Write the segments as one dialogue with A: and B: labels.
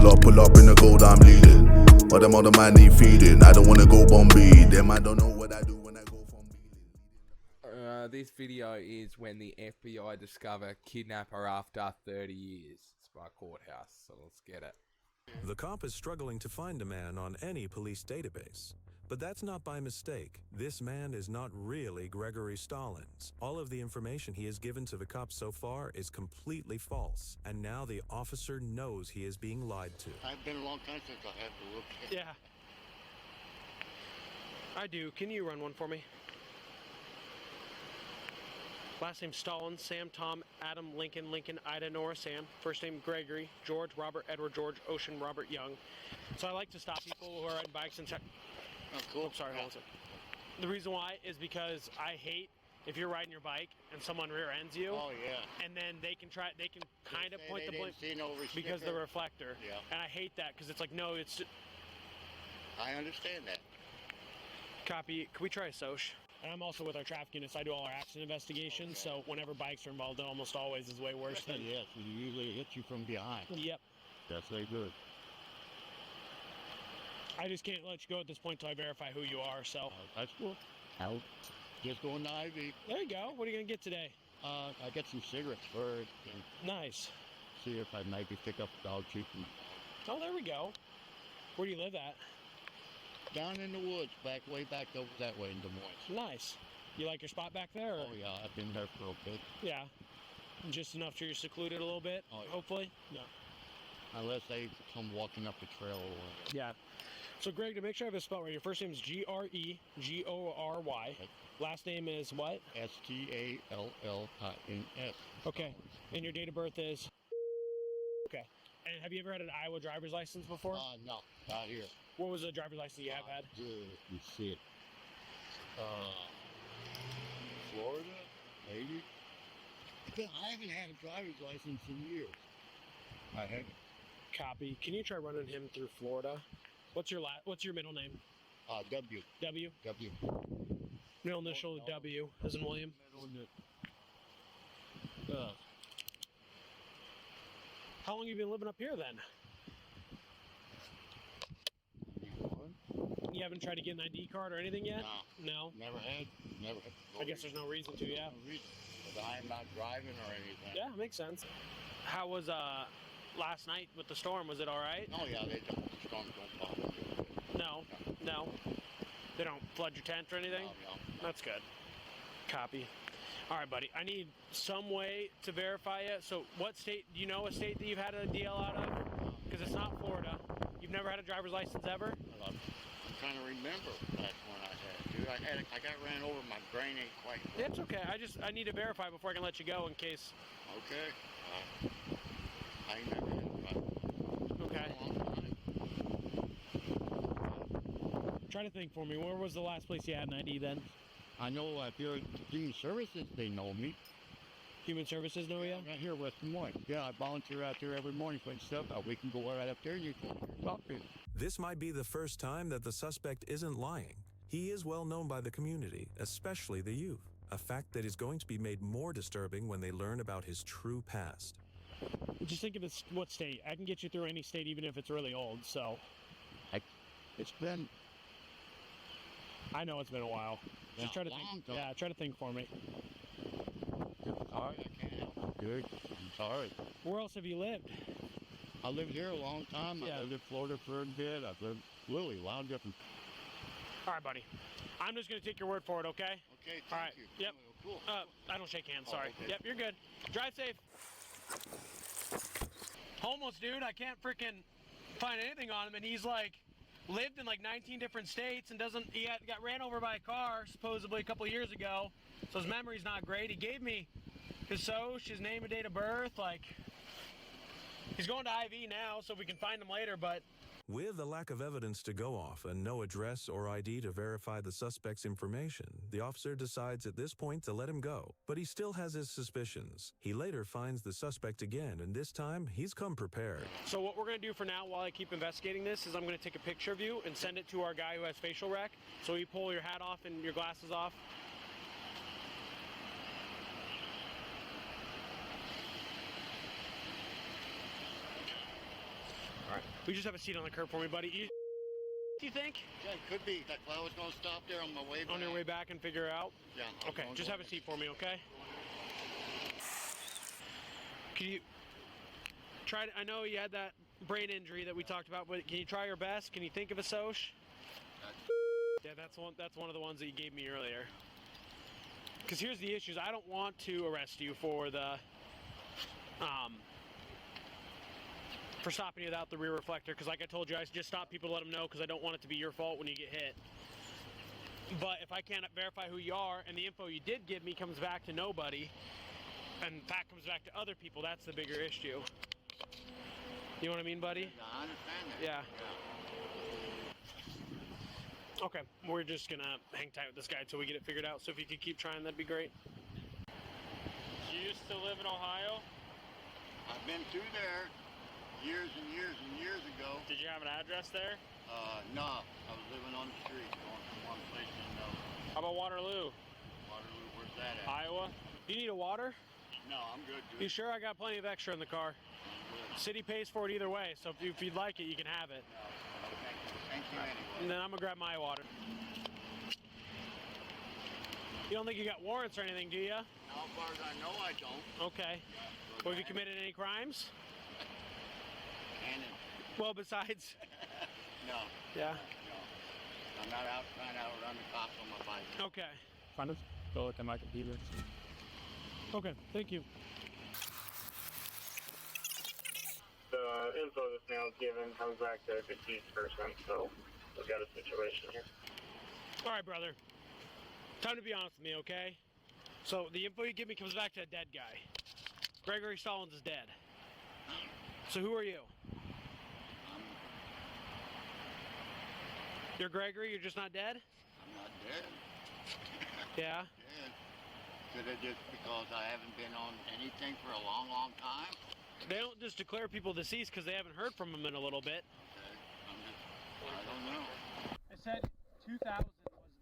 A: pull up in the gold, I'm leading. But them other man need feeding. I don't wanna go Bombay. Them I don't know what I do when I go from beating.
B: This video is when the FBI discover Kidnapper after 30 years. It's by courthouse, so let's get it.
C: The cop is struggling to find a man on any police database. But that's not by mistake. This man is not really Gregory Stallings. All of the information he has given to the cops so far is completely false. And now the officer knows he is being lied to.
D: I've been a long time since I had to look.
E: Yeah. I do. Can you run one for me? Last name Stallings, Sam, Tom, Adam, Lincoln, Ida, Nora, Sam. First name Gregory, George, Robert, Edward, George, Ocean, Robert, Young. So I like to stop people who are riding bikes and check.
D: Oh, cool.
E: Oops, sorry, hold on a second. The reason why is because I hate if you're riding your bike and someone rear ends you.
D: Oh, yeah.
E: And then they can kind of point the blame because the reflector.
D: Yeah.
E: And I hate that because it's like, no, it's just...
D: I understand that.
E: Copy. Can we try a SOCH? And I'm also with our traffic units. I do all our accident investigations, so whenever bikes are involved, it almost always is way worse than...
D: Yes, it usually hits you from behind.
E: Yep.
D: That's very good.
E: I just can't let you go at this point until I verify who you are, so...
D: That's cool. I'll just go in the IV.
E: There you go. What are you going to get today?
D: I get some cigarettes first and
E: Nice.
D: see if I maybe pick up dog treat.
E: Oh, there we go. Where do you live at?
D: Down in the woods, way back over that way in Des Moines.
E: Nice. You like your spot back there? Or?
D: Oh, yeah, I've been there for a bit.
E: Yeah. Just enough so you're secluded a little bit,
D: Oh, yeah.
E: hopefully? No.
D: Unless they come walking up the trail or whatever.
E: Yeah. So, Greg, to make sure I have this spelled right, your first name is Gregory.
D: Okay.
E: Last name is what?
D: Stallins.
E: Okay. And your date of birth is? Okay. And have you ever had an Iowa driver's license before?
D: No, not here.
E: What was the driver's license you have had?
D: You see it. Florida, maybe. I haven't had a driver's license in years. I haven't.
E: Copy. Can you try running him through Florida? What's your middle name?
D: W.
E: W?
D: W.
E: Middle initial
D: No.
E: W, as in William? How long have you been living up here then? You haven't tried to get an ID card or anything yet? No?
D: Never had.
E: I guess there's no reason to, yeah.
D: No reason. But I am not driving or anything.
E: Yeah, makes sense. How was last night with the storm? Was it all right?
D: Oh yeah, the storms don't bother me.
E: No. They don't flood your tent or anything?
D: No.
E: That's good. Copy. All right, buddy. I need some way to verify it. So what state, do you know a state that you've had a DL out of? Because it's not Florida. You've never had a driver's license ever?
D: I'm trying to remember that one I had. Dude, I got ran over. My brain ain't quite.
E: Yeah, it's okay. I need to verify before I can let you go in case.
D: Okay. I ain't never had a driver's
E: Okay.
D: license in a long time.
E: Try to think for me. Where was the last place you had an ID then?
D: I know if you're Human Services, they know me.
E: Human Services know you?
D: Right here, West Des Moines. Yeah, I volunteer out there every morning putting stuff out. We can go right up there and you can talk to me.
C: This might be the first time that the suspect isn't lying. He is well known by the community, especially the youth, a fact that is going to be made more disturbing when they learn about his true past.
E: Just think of it, what state. I can get you through any state even if it's really old, so.
D: It's been...
E: I know it's been a while. Just try to think.
D: Long time.
E: Yeah, try to think for me.
D: Sorry, I can't help it, dude. I'm sorry.
E: Where else have you lived?
D: I lived here a long time.
E: Yeah.
D: I lived in Florida for a bit. I've lived really a lot of different...
E: All right, buddy. I'm just going to take your word for it, okay?
D: Okay,
E: All
D: thank
E: right.
D: you.
E: Yep.
D: Cool.
E: I don't shake hands, sorry.
D: okay.
E: Yep, you're good. Drive safe. Homeless dude, I can't freaking find anything on him, and he's like lived in like 19 different states and got ran over by a car supposedly a couple years ago, so his memory's not great. He gave me his SOCH, his name and date of birth, like he's going to IV now so we can find him later, but
C: With a lack of evidence to go off and no address or ID to verify the suspect's information, the officer decides at this point to let him go. But he still has his suspicions. He later finds the suspect again, and this time he's come prepared.
E: So what we're going to do for now while I keep investigating this is I'm going to take a picture of you and send it to our guy who has facial rec. So you pull your hat off and your glasses off. All right. Will you just have a seat on the curb for me, buddy? Do you think?
D: Yeah, it could be. That's why I was going to stop there on my way back.
E: On your way back and figure it out?
D: Yeah.
E: Okay, just have a seat for me, okay? Can you try to, I know you had that brain injury that we talked about, but can you try your best? Can you think of a soch? Yeah, that's one of the ones that you gave me earlier. Because here's the issues. I don't want to arrest you for the for stopping you without the rear reflector, because like I told you, I just stop people to let them know because I don't want it to be your fault when you get hit. But if I can't verify who you are and the info you did give me comes back to nobody, and that comes back to other people, that's the bigger issue. You know what I mean, buddy?
D: Yeah, I understand that.
E: Yeah. Okay, we're just gonna hang tight with this guy until we get it figured out. So if you could keep trying, that'd be great.
F: You used to live in Ohio?
D: I've been through there years and years and years ago.
F: Did you have an address there?
D: No. I was living on the street, going from one place to another.
F: How about Waterloo?
D: Waterloo, where's that at?
F: Iowa?
E: Do you need a water?
D: No, I'm good, dude.
E: You sure? I got plenty of extra in the car.
D: I'm good.
E: City pays for it either way, so if you'd like it, you can have it.
D: Thank you anyway.
E: And then I'm gonna grab my water. You don't think you got warrants or anything, do you?
D: As far as I know, I don't.
E: Okay. Well, have you committed any crimes?
D: And
E: Well, besides.
D: no,
E: Yeah.
D: no. I'm not out trying to outrun the cops on my bike.
E: Okay.
F: Kind of. Go look at my computer.
E: Okay. Thank you.
F: The info that's now given comes back to a deceased person, so we've got a situation here.
E: All right, brother. Time to be honest with me, okay? So the info you give me comes back to a dead guy. Gregory Stallings is dead. So who are you? You're Gregory, you're just not dead?
D: I'm not dead.
E: Yeah.
D: Dead. Could it just because I haven't been on anything for a long, long time?
E: They don't just declare people deceased because they haven't heard from them in a little bit.
D: Okay. I don't know.
E: It said 2000 was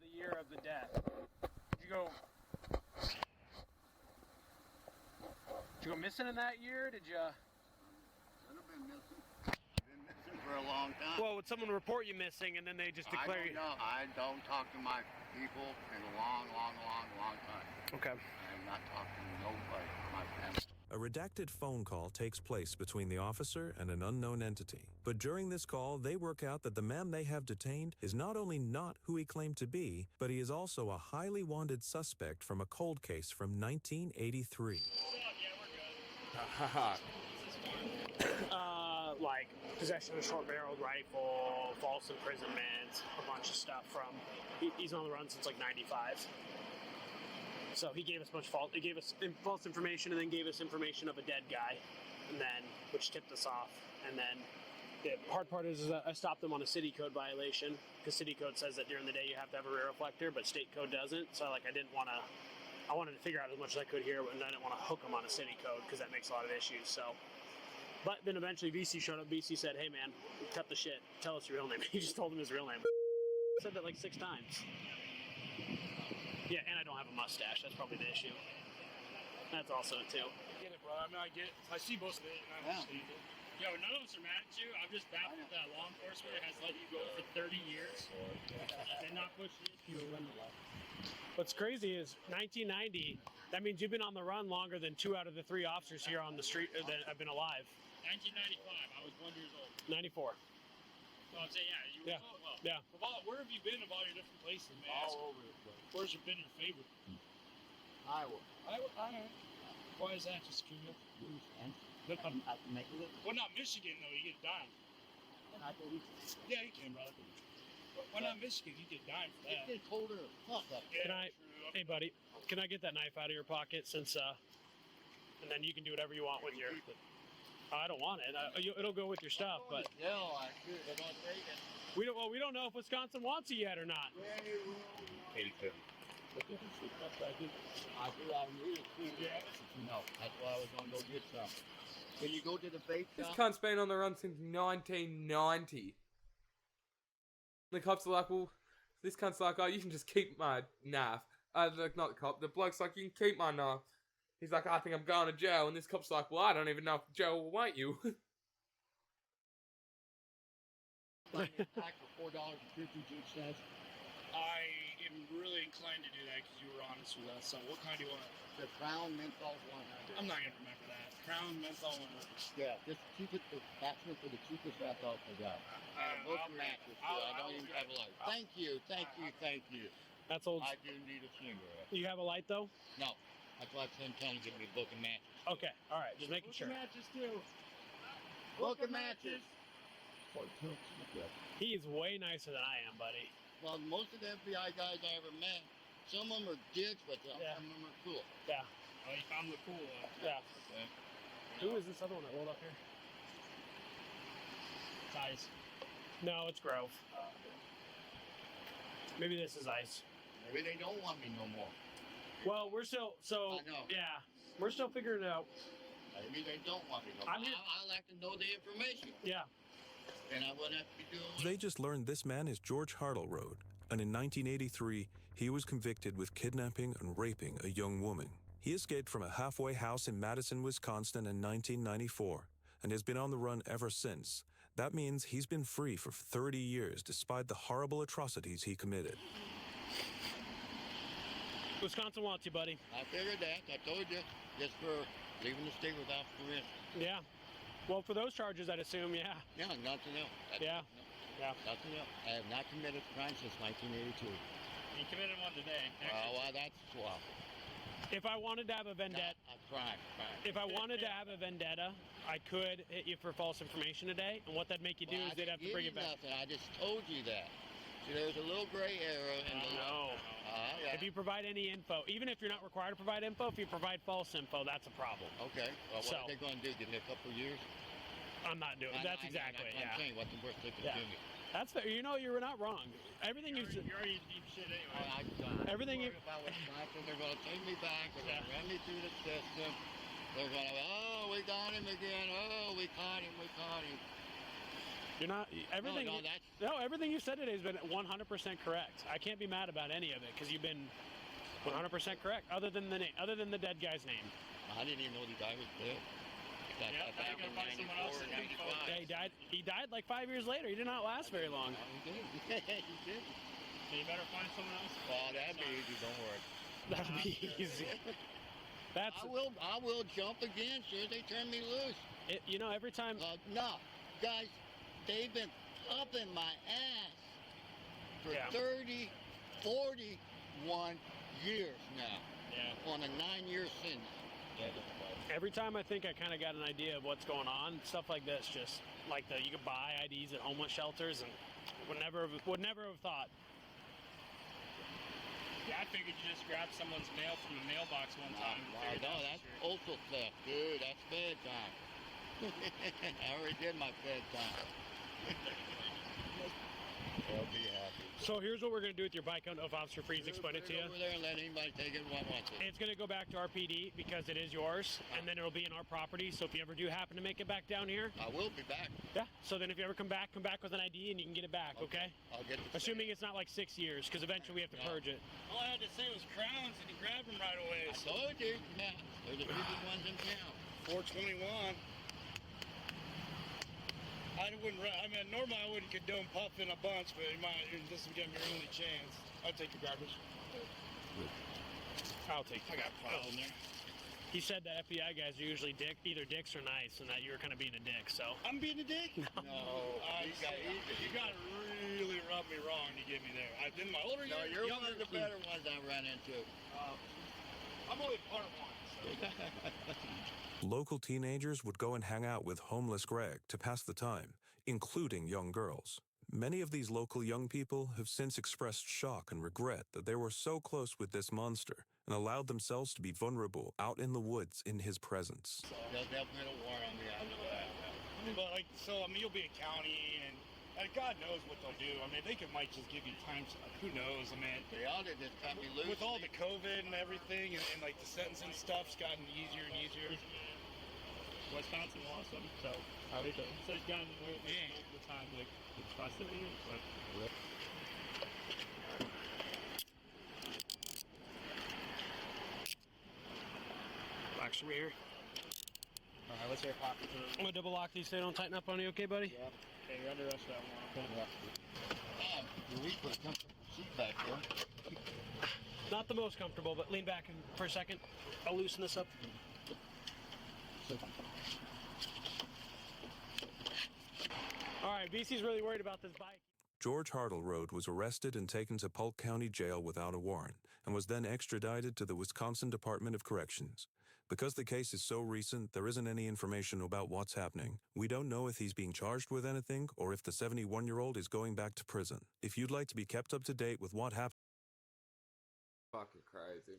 E: the year of the death. Did you go missing in that year? Did you?
D: Could have been missing. I've been missing for a long time.
E: Well, would someone report you missing and then they just
D: I
E: declare
D: don't know. I don't talk to my people in a long, long, long, long time.
E: Okay.
D: I'm not talking to nobody. My family.
C: A redacted phone call takes place between the officer and an unknown entity. But during this call, they work out that the man they have detained is not only not who he claimed to be, but he is also a highly wanted suspect from a cold case from 1983.
B: Haha.
E: Like possession of a short-barreled rifle, false imprisonment, a bunch of stuff from. He's on the run since like '95. So he gave us false information, and then gave us information of a dead guy, and then which tipped us off. And then the hard part is that I stopped them on a city code violation because city code says that during the day you have to have a rear reflector, but state code doesn't. So I wanted to figure out as much as I could here, and I didn't want to hook them on a city code because that makes a lot of issues. So. But then eventually VC showed up. VC said, "Hey man, cut the shit. Tell us your real name." He just told him his real name. Said that like 6 times. Yeah, and I don't have a mustache. That's probably the issue. That's also it too.
G: I get it, bro. I mean, I see most of it, and I understand it. Yo, none of us are mad at you. I'm just baffled that law enforcement has let you go for 30 years and not push you to run the law.
E: What's crazy is 1990. That means you've been on the run longer than 2 out of the 3 officers here on the street that have been alive.
G: 1995, I was 1 year old.
E: 94.
G: So I'd say, yeah, you
E: Yeah.
G: well.
E: Yeah.
G: Where have you been of all your different places, man?
D: All over the place.
G: Where's been your favorite?
D: Iowa.
G: I Why is that? Just curious. Well, not Michigan, though. You get dime. Yeah, you can, brother. Why not Michigan? You get dime for that.
D: It's getting colder as fuck up
G: Yeah,
E: Can I-
G: true.
E: Hey buddy, can I get that knife out of your pocket since and then you can do whatever you want with your. I don't want it. It'll go with your stuff, but
D: Hell, I should. They're gonna take it.
E: we don't know if Wisconsin wants it yet or not.
D: 82. I really cool. No, that's why I was gonna go get some. Can you go to the bait
B: This
D: shop?
B: cunt's been on the run since 1990. The cops are like, well, this cunt's like, oh, you can just keep my knife. Not the cop, the bloke's like, you can keep my knife. He's like, I think I'm going to jail. And this cop's like, well, I don't even know if jail will want you.
D: buy me a pack for $4.52.
G: I am really inclined to do that because you were honest with us. So what kind do you want?
D: The Crown Menthol 100.
G: I'm not gonna remember that. Crown Menthol 100.
D: Yeah, just cheapest. Ask me for the cheapest menthol for that. Look
G: I'll-
D: mattress.
G: I'll-
D: I don't
G: I'll
D: even
G: do
D: have
G: it.
D: a light. Thank you, thank you, thank you.
E: That's old.
D: I do need a cigarette.
E: You have a light though?
D: No, that's why I'm telling you to give me a book of matches.
E: Okay, all right, just making sure.
G: Matches too.
D: Book of matches.
E: He's way nicer than I am, buddy.
D: Well, most of the FBI guys I ever met, some of them are dicks, but some
E: Yeah.
D: of them are cool.
E: Yeah,
G: Oh, you found the cool one.
E: yeah.
D: Okay.
E: Who is this other one that rolled up here?
G: Size.
E: No, it's Grove. Maybe this is Ice.
D: Maybe they don't want me no more.
E: Well, we're still
D: I know.
E: yeah, we're still figuring it out.
D: Maybe they don't want me no more.
E: I'm here-
D: I like to know the information,
E: Yeah.
D: and I wouldn't have to be doing.
C: They just learned this man is George Hartleroad, and in 1983, he was convicted with kidnapping and raping a young woman. He escaped from a halfway house in Madison, Wisconsin in 1994, and has been on the run ever since. That means he's been free for 30 years despite the horrible atrocities he committed.
E: Wisconsin wants you, buddy.
D: I figured that. I told you, just for leaving the state without permission.
E: Yeah. Well, for those charges, I'd assume, yeah.
D: Yeah, nothing else.
E: Yeah. Yeah.
D: Nothing else. I have not committed a crime since 1982.
G: You committed one today.
D: Well, that's swell.
E: If I wanted to have a vendetta,
D: A crime.
E: if I wanted to have a vendetta, I could hit you for false information today, and what that'd make you do is they'd have to bring it back.
D: Nothing. I just told you that. See, there's a little gray area in the
E: No.
D: yeah.
E: If you provide any info, even if you're not required to provide info, if you provide false info, that's a problem.
D: Okay. Well, what
E: So-
D: are they going to do? Give me a couple of years?
E: I'm not doing. That's exactly it.
D: I'm
E: Yeah.
D: saying what's the worst they can
E: Yeah.
D: do me.
E: That's fair. You know, you're not wrong. Everything you said.
G: You're already deep shit anyway.
E: Everything you-
D: about Wisconsin, they're going to take me back. They're going to run me through the system. They're going to, oh, we got him again. Oh, we caught him. We caught him.
E: You're not everything.
D: No, that's
E: No, everything you've said today has been 100% correct. I can't be mad about any of it because you've been 100% correct. Other than the name, other than the dead guy's name.
D: I didn't even know the guy was dead.
G: Yeah, now you're
D: Back
G: gonna
D: in
G: find someone else
D: 94
G: to
D: or
G: do
D: 95.
E: Yeah, he died. He died like 5 years later. He did not last very long.
D: He did. He did.
G: So you better find someone else.
D: Well, that'd be easy. Don't worry.
E: That'd be easy. That's
D: I will jump again. Sure, they turn me loose.
E: it. You know, every time.
D: No, guys, they've been up in my ass for
E: Yeah.
D: 30, 41 years now
E: Yeah.
D: on a 9-year sentence.
E: Every time I think I kind of got an idea of what's going on, stuff like this, just like you can buy IDs at homeless shelters, and would never have thought.
G: Yeah, I figured you just grabbed someone's mail from the mailbox one time. and figured
D: No,
G: out
D: that's
G: for sure.
D: also theft, dude. That's bed time. I already did my bed time. They'll be happy.
E: So here's what we're going to do with your bike. I don't know if Officer Freeze explained it to you.
D: Over there and let anybody take it what wants it.
E: It's going to go back to our PD because it is yours, and then it'll be in our property. So if you ever do happen to make it back down here,
D: I will be back.
E: yeah. So then if you ever come back with an ID and you can get it back, okay?
D: I'll get the
E: Assuming it's not like 6 years, because eventually we have to purge it.
G: All I had to say was crowns, and he grabbed them right away.
D: I told you. Yeah, they're the biggest ones in town.
G: 421. I mean, normally I wouldn't condone puffing a bunch, but this will give me your only chance. I'll take the garbage.
E: I'll take
G: I got piles in there.
E: He said that FBI guys are usually either dicks or nice, and that you were kind of being a dick, so.
G: I'm being a dick?
D: No, you
G: You got to really rub me wrong to get me there. In my older
D: No,
G: years,
D: you're
G: younger,
D: one of the better ones I ran into.
G: I'm only part of one. So.
C: Local teenagers would go and hang out with homeless Greg to pass the time, including young girls. Many of these local young people have since expressed shock and regret that they were so close with this monster and allowed themselves to be vulnerable out in the woods in his presence.
D: They'll definitely put a war on me after that.
G: But you'll be a county, and God knows what they'll do. I mean, they might just give you time. Who knows? I mean,
D: They all did just cut me loose.
G: with all the COVID and everything, and like the sentencing stuff's gotten easier and easier. Wisconsin lost them, so it's gotten the time like it's possibly. But
E: Box over here.
G: let's hear pocket to
E: I'm gonna double lock these so they don't tighten up on you, okay, buddy?
G: Yep. Okay, you're under arrest for that one. Okay.
D: Man, you reach put a comfortable seat back there.
E: Not the most comfortable, but lean back for a second. I'll loosen this up. All right, BC's really worried about this bike.
C: George Hartleroad was arrested and taken to Polk County Jail without a warrant, and was then extradited to the Wisconsin Department of Corrections. Because the case is so recent, there isn't any information about what's happening. We don't know if he's being charged with anything, or if the 71-year-old is going back to prison. If you'd like to be kept up to date with what happened,
B: Fucking crazy.